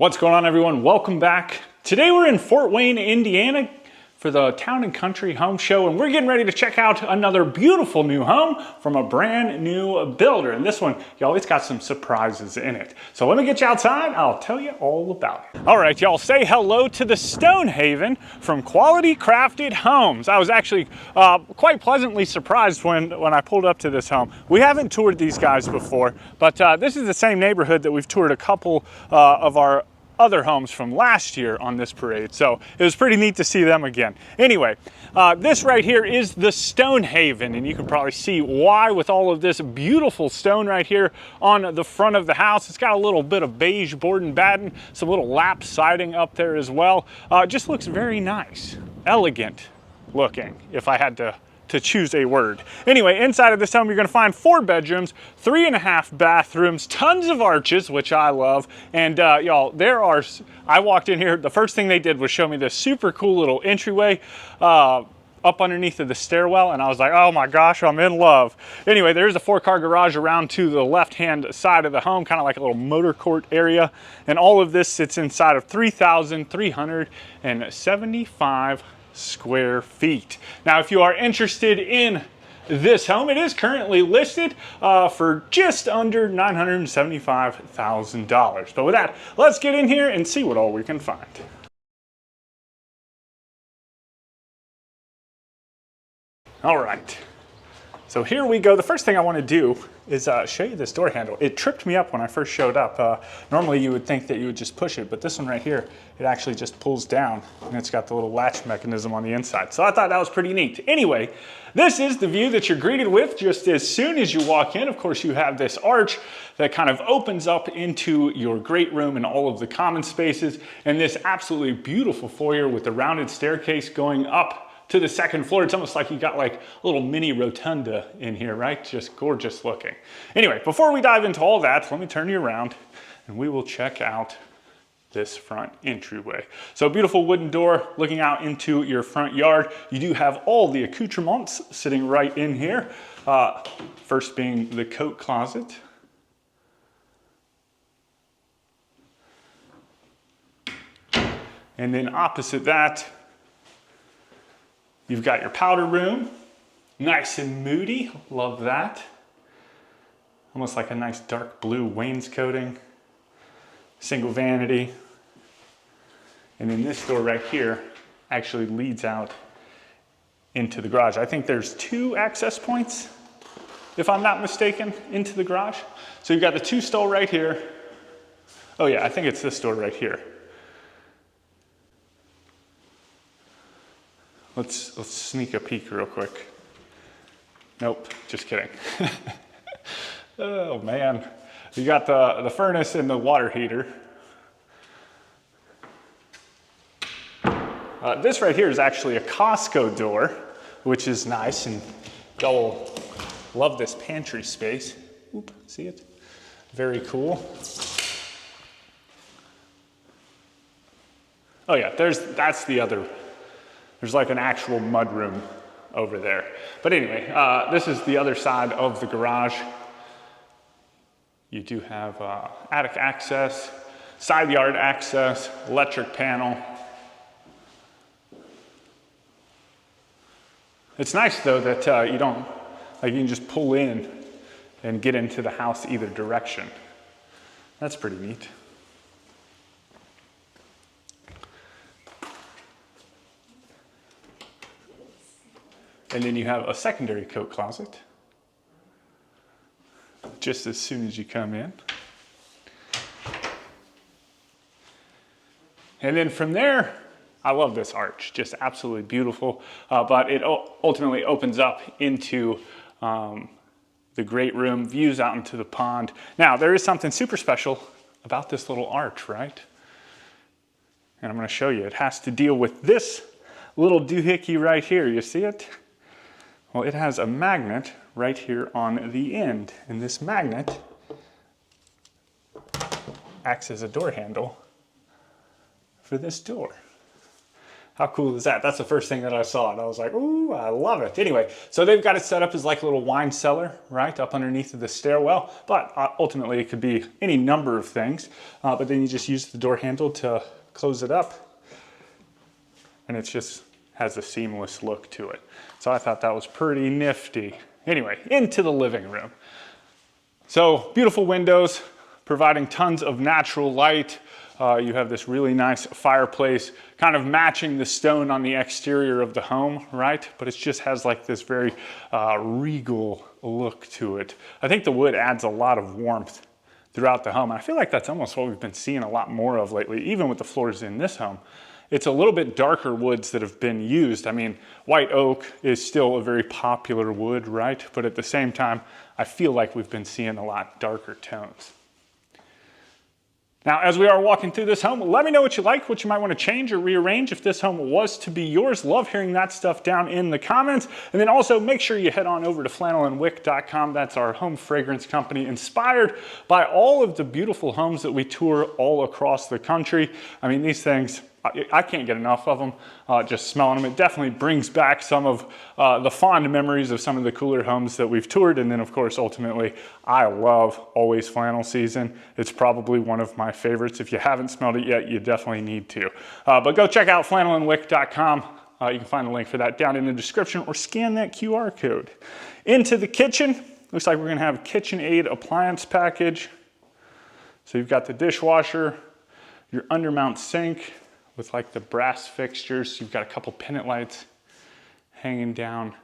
What's going on, everyone? Welcome back. Today we're in Fort Wayne, Indiana for the Town and Country Home Show, and we're getting ready to check out another beautiful new home from a brand new builder. And this one, y'all, it's got some surprises in it. So let me get you outside. I'll tell you all about it. All right, y'all, say hello to the Stonehaven from Quality Crafted Homes. I was actually quite pleasantly surprised when I pulled up to this home. We haven't toured these guys before, but this is the same neighborhood that we've toured a couple of our other homes from last year on this parade, so it was pretty neat to see them again. Anyway, this right here is the Stonehaven, and you can probably see why with all of this beautiful stone right here on the front of the house. It's got a little bit of beige board and batten, some little lap siding up there as well. Just looks very nice, elegant looking, if I had to choose a word. Anyway, inside of this home, you're gonna find 4 bedrooms, 3.5 bathrooms, tons of arches, which I love. And y'all, I walked in here, the first thing they did was show me this super cool little entryway up underneath of the stairwell, and I was like, oh my gosh, I'm in love. Anyway, there's a 4-car garage around to the left-hand side of the home, kind of like a little motor court area. And all of this sits inside of 3,375 square feet. Now, if you are interested in this home, it is currently listed for just under $975,000. But with that, let's get in here and see what all we can find. All right, so here we go. The first thing I want to do is show you this door handle. It tripped me up when I first showed up. Normally you would think that you would just push it, but this one right here, it actually just pulls down, and it's got the little latch mechanism on the inside. So I thought that was pretty neat. Anyway, this is the view that you're greeted with just as soon as you walk in. Of course, you have this arch that kind of opens up into your great room and all of the common spaces, and this absolutely beautiful foyer with the rounded staircase going up to the second floor. It's almost like you got like a little mini rotunda in here, right? Just gorgeous looking. Anyway, before we dive into all that, let me turn you around and we will check out this front entryway. So beautiful wooden door looking out into your front yard. You do have all the accoutrements sitting right in here. First being the coat closet. And then opposite that, you've got your powder room, nice and moody, love that. Almost like a nice dark blue wainscoting, single vanity. And then this door right here actually leads out into the garage. I think there's 2 access points, if I'm not mistaken, into the garage. So you've got the 2 stall right here. Oh yeah, I think it's this door right here. Let's sneak a peek real quick. Nope, just kidding. Oh man. You got the furnace and the water heater. This right here is actually a Costco door, which is nice, and y'all will love this pantry space. Oop, see it? Very cool. Oh yeah, that's the other. There's like an actual mudroom over there. But anyway, this is the other side of the garage. You do have attic access, side yard access, electric panel. It's nice though that you can just pull in and get into the house either direction. That's pretty neat. And then you have a secondary coat closet just as soon as you come in. And then from there, I love this arch, just absolutely beautiful. But it ultimately opens up into the great room, views out into the pond. Now, there is something super special about this little arch, right? And I'm gonna show you. It has to deal with this little doohickey right here. You see it? Well, it has a magnet right here on the end, and this magnet acts as a door handle for this door. How cool is that? That's the first thing that I saw, and I was like, ooh, I love it. Anyway, so they've got it set up as like a little wine cellar, right, up underneath of the stairwell, but ultimately it could be any number of things, but then you just use the door handle to close it up, and it just has a seamless look to it. So I thought that was pretty nifty. Anyway, into the living room. So beautiful windows, providing tons of natural light. You have this really nice fireplace, kind of matching the stone on the exterior of the home, right? But it just has like this very regal look to it. I think the wood adds a lot of warmth throughout the home. And I feel like that's almost what we've been seeing a lot more of lately, even with the floors in this home. It's a little bit darker woods that have been used. I mean, white oak is still a very popular wood, right? But at the same time, I feel like we've been seeing a lot darker tones. Now, as we are walking through this home, let me know what you like, what you might want to change or rearrange if this home was to be yours. Love hearing that stuff down in the comments. And then also make sure you head on over to flannelandwick.com. That's our home fragrance company, inspired by all of the beautiful homes that we tour all across the country. I mean, these things, I can't get enough of them. Just smelling them, it definitely brings back some of the fond memories of some of the cooler homes that we've toured. And then of course, ultimately, I love Always Flannel Season. It's probably one of my favorites. If you haven't smelled it yet, you definitely need to. But go check out flannelandwick.com. You can find the link for that down in the description or scan that QR code. Into the kitchen. Looks like we're gonna have a KitchenAid appliance package. So you've got the dishwasher, your undermount sink, with like the brass fixtures. You've got a couple pennant lights hanging down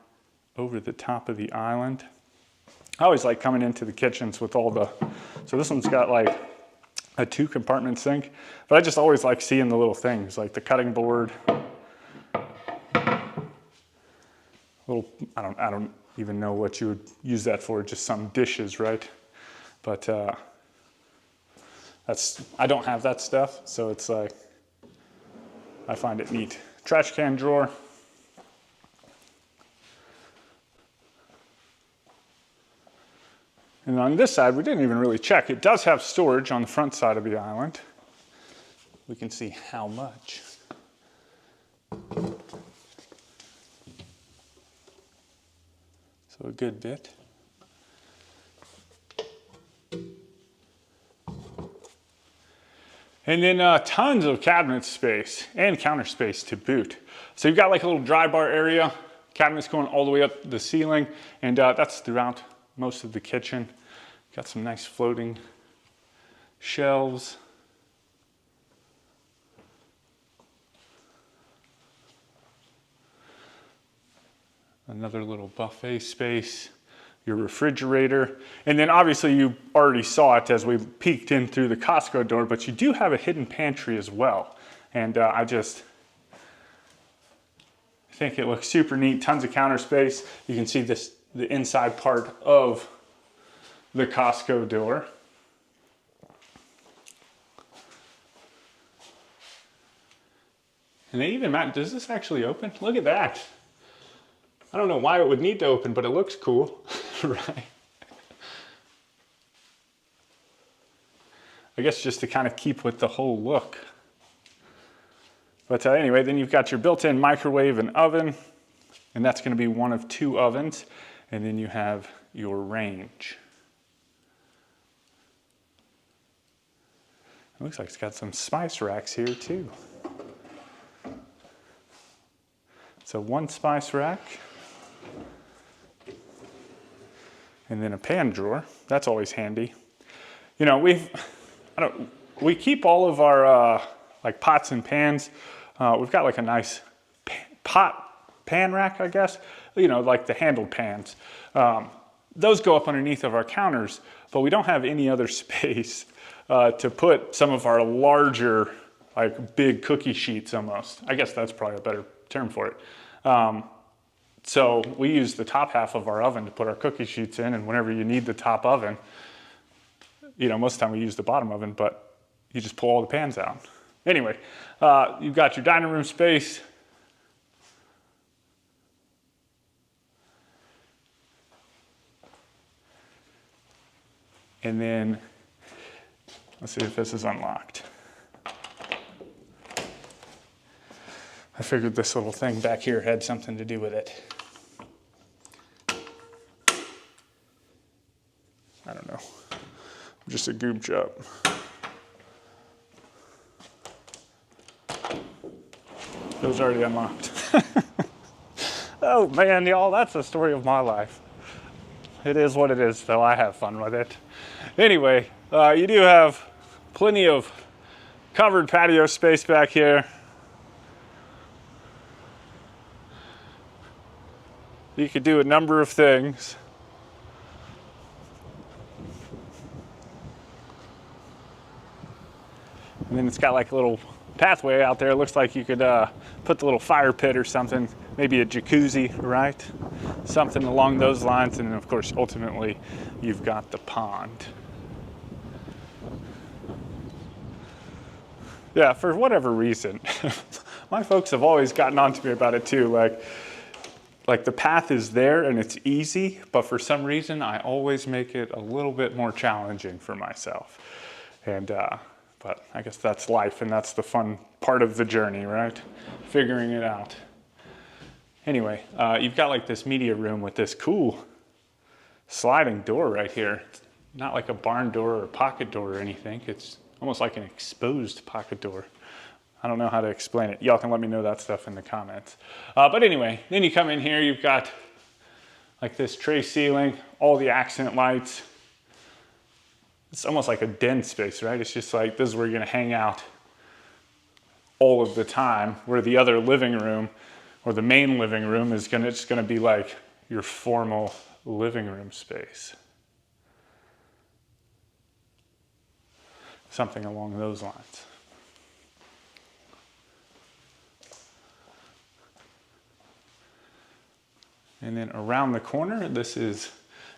over the top of the island. I always like coming into the kitchens with all the, so this one's got like a 2-compartment sink, but I just always like seeing the little things like the cutting board. Little, I don't even know what you would use that for, just some dishes, right? But I don't have that stuff, so it's like, I find it neat. Trash can drawer. And on this side, we didn't even really check. It does have storage on the front side of the island. We can see how much. So a good bit. And then tons of cabinet space and counter space to boot. So you've got like a little dry bar area, cabinets going all the way up the ceiling, and that's throughout most of the kitchen. Got some nice floating shelves. Another little buffet space. Your refrigerator, and then obviously you already saw it as we peeked in through the Costco door, but you do have a hidden pantry as well. And I think it looks super neat, tons of counter space. You can see the inside part of the Costco door. And they even, does this actually open? Look at that. I don't know why it would need to open, but it looks cool, right? I guess just to kind of keep with the whole look. But anyway, then you've got your built-in microwave and oven, and that's going to be one of 2 ovens. And then you have your range. It looks like it's got some spice racks here too. So 1 spice rack. And then a pan drawer. That's always handy. You know, we keep all of our like pots and pans. We've got like a nice pan rack, I guess. You know, like the handled pans. Those go up underneath of our counters, but we don't have any other space to put some of our larger, like big cookie sheets almost. I guess that's probably a better term for it. So we use the top half of our oven to put our cookie sheets in, and whenever you need the top oven, you know, most of the time we use the bottom oven, but you just pull all the pans out. Anyway, you've got your dining room space. And then, let's see if this is unlocked. I figured this little thing back here had something to do with it. I don't know. I'm just a goob job. It was already unlocked. Oh man, y'all, that's the story of my life. It is what it is, though. I have fun with it. Anyway, you do have plenty of covered patio space back here. You could do a number of things. And then it's got like a little pathway out there. It looks like you could put the little fire pit or something, maybe a jacuzzi, right? Something along those lines. And then of course, ultimately, you've got the pond. Yeah, for whatever reason, my folks have always gotten on to me about it too. Like the path is there and it's easy, but for some reason, I always make it a little bit more challenging for myself. And, but I guess that's life, and that's the fun part of the journey, right? Figuring it out. Anyway, you've got like this media room with this cool sliding door right here. It's not like a barn door or a pocket door or anything. It's almost like an exposed pocket door. I don't know how to explain it. Y'all can let me know that stuff in the comments. But anyway, then you come in here, you've got like this tray ceiling, all the accent lights. It's almost like a den space, right? It's just like, this is where you're gonna hang out all of the time, where the other living room or the main living room is just gonna be like your formal living room space. Something along those lines. And then around the corner, this is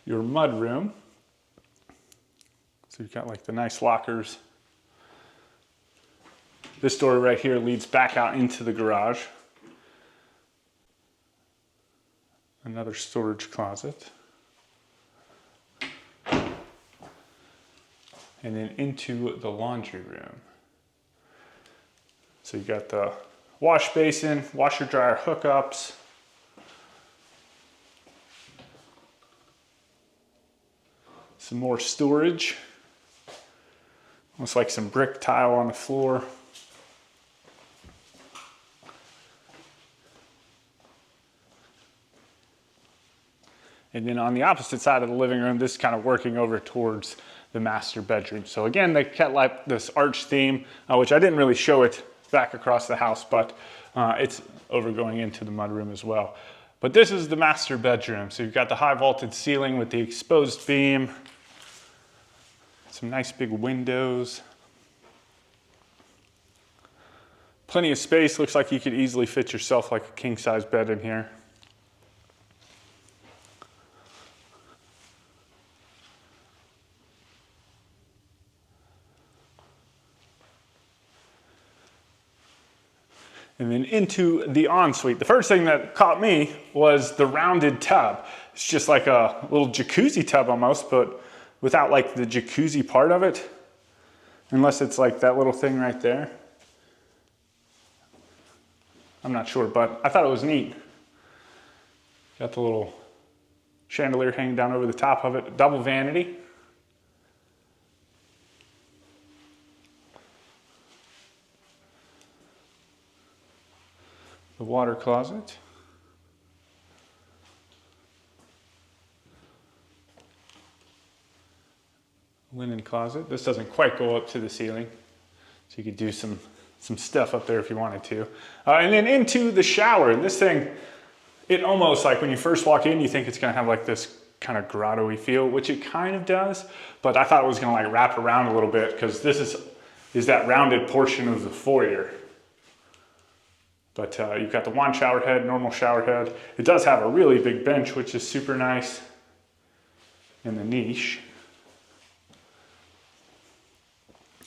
your mud room. So you've got like the nice lockers. This door right here leads back out into the garage. Another storage closet. And then into the laundry room. So you got the wash basin, washer dryer hookups. Some more storage. Almost like some brick tile on the floor. And then on the opposite side of the living room, this is kind of working over towards the master bedroom. So again, they kept like this arch theme, which I didn't really show it back across the house, but it's over going into the mudroom as well. But this is the master bedroom. So you've got the high vaulted ceiling with the exposed beam, some nice big windows, plenty of space. Looks like you could easily fit yourself like a king size bed in here. And then into the ensuite. The first thing that caught me was the rounded tub. It's just like a little jacuzzi tub almost, but without like the jacuzzi part of it. Unless it's like that little thing right there. I'm not sure, but I thought it was neat. Got the little chandelier hanging down over the top of it. Double vanity. The water closet. Linen closet. This doesn't quite go up to the ceiling, so you could do some stuff up there if you wanted to. And then into the shower. And this thing, it almost like when you first walk in, you think it's gonna have like this kind of grotto-y feel, which it kind of does, but I thought it was gonna like wrap around a little bit because this is that rounded portion of the foyer. But you've got the wand shower head, normal shower head. It does have a really big bench, which is super nice in the niche.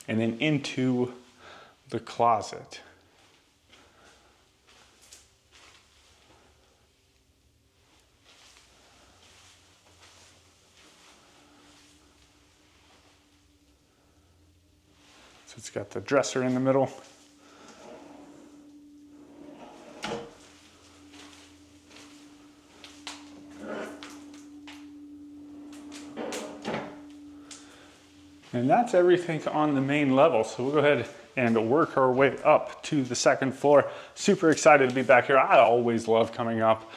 And then into the closet. So it's got the dresser in the middle. And that's everything on the main level. So we'll go ahead and work our way up to the second floor. Super excited to be back here. I always love coming up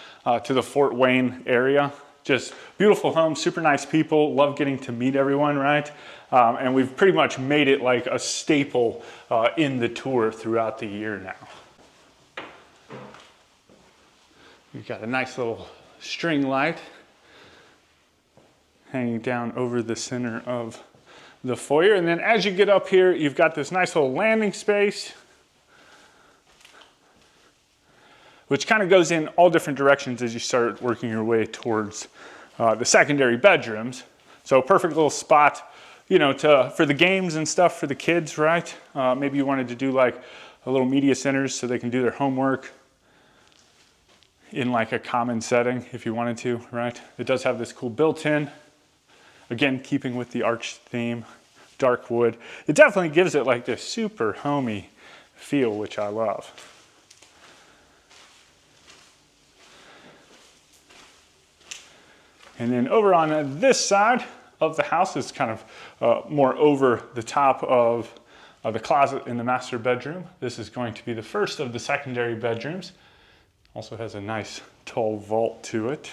to the Fort Wayne area. Just beautiful home, super nice people, love getting to meet everyone, right? And we've pretty much made it like a staple in the tour throughout the year now. We've got a nice little string light hanging down over the center of the foyer. And then as you get up here, you've got this nice little landing space, which kind of goes in all different directions as you start working your way towards the secondary bedrooms. So perfect little spot, you know, for the games and stuff for the kids, right? Maybe you wanted to do like a little media centers so they can do their homework in like a common setting if you wanted to, right? It does have this cool built-in, again, keeping with the arch theme, dark wood. It definitely gives it like this super homey feel, which I love. And then over on this side of the house is kind of more over the top of the closet in the master bedroom. This is going to be the first of the secondary bedrooms. Also has a nice tall vault to it.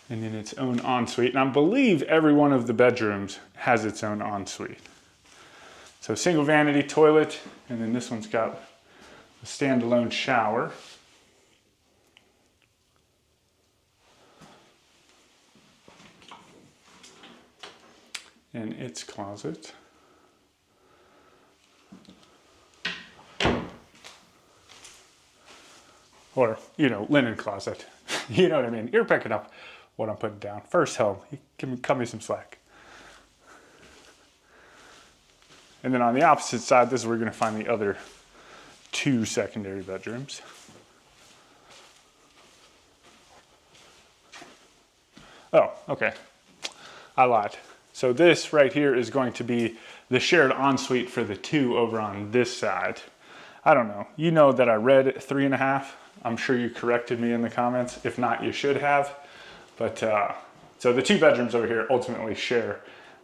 And then its own ensuite. And I believe every one of the bedrooms has its own ensuite. So single vanity toilet, and then this one's got a standalone shower. And its closet. Or, you know, linen closet. You know what I mean? You're picking up what I'm putting down. First home, cut me some slack. And then on the opposite side, this is where we're going to find the other two secondary bedrooms. Oh, okay. I lied. So this right here is going to be the shared ensuite for the two over on this side. I don't know. You know that I read 3.5. I'm sure you corrected me in the comments. If not, you should have. But so the two bedrooms over here ultimately share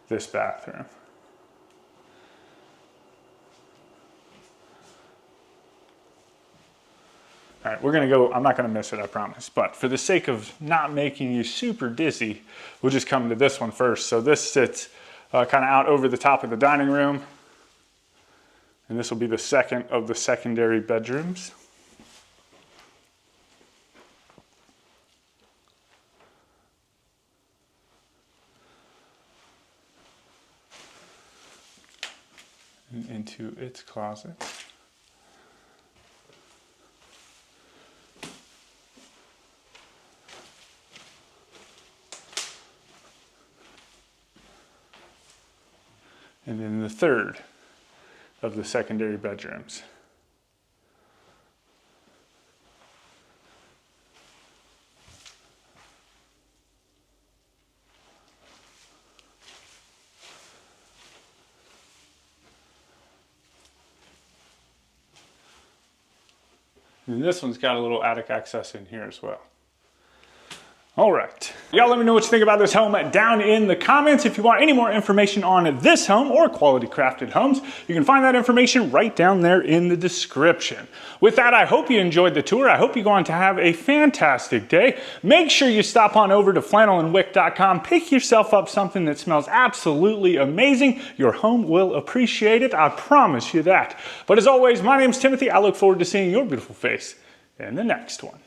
this bathroom. All right, we're gonna go, I'm not gonna miss it, I promise. But for the sake of not making you super dizzy, we'll just come to this one first. So this sits kind of out over the top of the dining room. And this will be the second of the secondary bedrooms. And into its closet. And then the third of the secondary bedrooms. And this one's got a little attic access in here as well. All right. Y'all let me know what you think about this home down in the comments. If you want any more information on this home or quality crafted homes, you can find that information right down there in the description. With that, I hope you enjoyed the tour. I hope you go on to have a fantastic day. Make sure you stop on over to flannelandwick.com. Pick yourself up something that smells absolutely amazing. Your home will appreciate it. I promise you that. But as always, my name's Timothy. I look forward to seeing your beautiful face in the next one.